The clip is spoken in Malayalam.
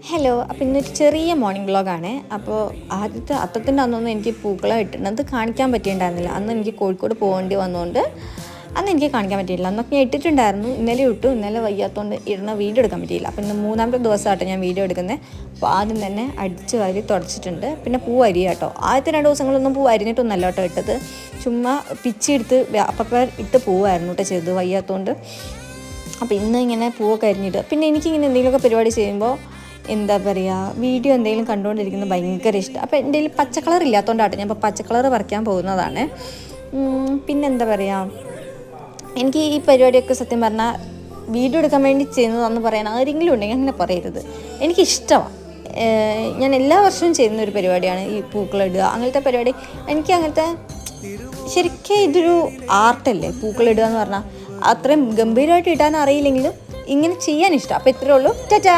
ഹലോ, അപ്പോൾ ഇന്നൊരു ചെറിയ മോർണിംഗ് വ്ളോഗാണ്. അപ്പോൾ ആദ്യത്തെ അത്തത്തിൻ്റെ അന്നൊന്നും എനിക്ക് പൂക്കളം ഇട്ടിട്ട് കാണിക്കാൻ പറ്റിയിട്ടുണ്ടായിരുന്നില്ല. അന്ന് എനിക്ക് കോഴിക്കോട് പോകേണ്ടി വന്നതുകൊണ്ട് അന്ന് എനിക്ക് കാണിക്കാൻ പറ്റിയില്ല. അന്നൊക്കെ ഞാൻ ഇട്ടിട്ടുണ്ടായിരുന്നു, ഇന്നലെ ഇട്ടു. ഇന്നലെ വയ്യാത്തതുകൊണ്ട് ഇടുന്ന വീഡിയോ എടുക്കാൻ പറ്റിയില്ല. അപ്പോൾ ഇന്ന് മൂന്നാമത്തെ ദിവസമായിട്ട് ഞാൻ വീഡിയോ എടുക്കുന്നത്. അപ്പോൾ ആദ്യം തന്നെ അടിച്ച് വാരി തുടച്ചിട്ടുണ്ട്. പിന്നെ പൂ അരി കേട്ടോ. ആദ്യത്തെ 2 ദിവസങ്ങളൊന്നും പൂ അരിഞ്ഞിട്ടൊന്നല്ല കേട്ടോ ഇട്ടത്, ചുമ്മാ പിച്ചെടുത്ത് അപ്പം ഇട്ട് പോവായിരുന്നു കേട്ടോ ചെയ്തത് വയ്യാത്തതുകൊണ്ട്. അപ്പോൾ ഇന്ന് ഇങ്ങനെ പൂവൊക്കെ അരിഞ്ഞിട്ട്, പിന്നെ എനിക്കിങ്ങനെ എന്തെങ്കിലുമൊക്കെ പരിപാടി ചെയ്യുമ്പോൾ എന്താ പറയുക, വീഡിയോ എന്തെങ്കിലും കണ്ടുകൊണ്ടിരിക്കുന്നത് ഭയങ്കര ഇഷ്ടം. അപ്പോൾ എൻ്റെ കയ്യിൽ പച്ച കളർ ഇല്ലാത്തതുകൊണ്ടാണ് ഞാൻ ഇപ്പോൾ പച്ച കളർ പറിക്കാൻ പോകുന്നതാണ്. പിന്നെന്താ പറയുക, എനിക്ക് ഈ പരിപാടിയൊക്കെ സത്യം പറഞ്ഞാൽ വീഡിയോ എടുക്കാൻ വേണ്ടി ചെയ്യുന്നതാണെന്ന് പറയാൻ ആരെങ്കിലും ഉണ്ടെങ്കിൽ അങ്ങനെ പറയരുത്. എനിക്കിഷ്ടമാണ്. ഞാൻ എല്ലാ വർഷവും ചെയ്യുന്ന ഒരു പരിപാടിയാണ് ഈ പൂക്കളിടുക, അങ്ങനത്തെ പരിപാടി. എനിക്ക് അങ്ങനത്തെ ശരിക്കും ഇതൊരു ആർട്ടല്ലേ പൂക്കളിടുക എന്ന് പറഞ്ഞാൽ. അത്രയും ഗംഭീരമായിട്ട് ഇടാൻ അറിയില്ലെങ്കിലും ഇങ്ങനെ ചെയ്യാൻ ഇഷ്ടം. അപ്പോൾ ഇത്രയേ ഉള്ളൂ. ടാറ്റാ.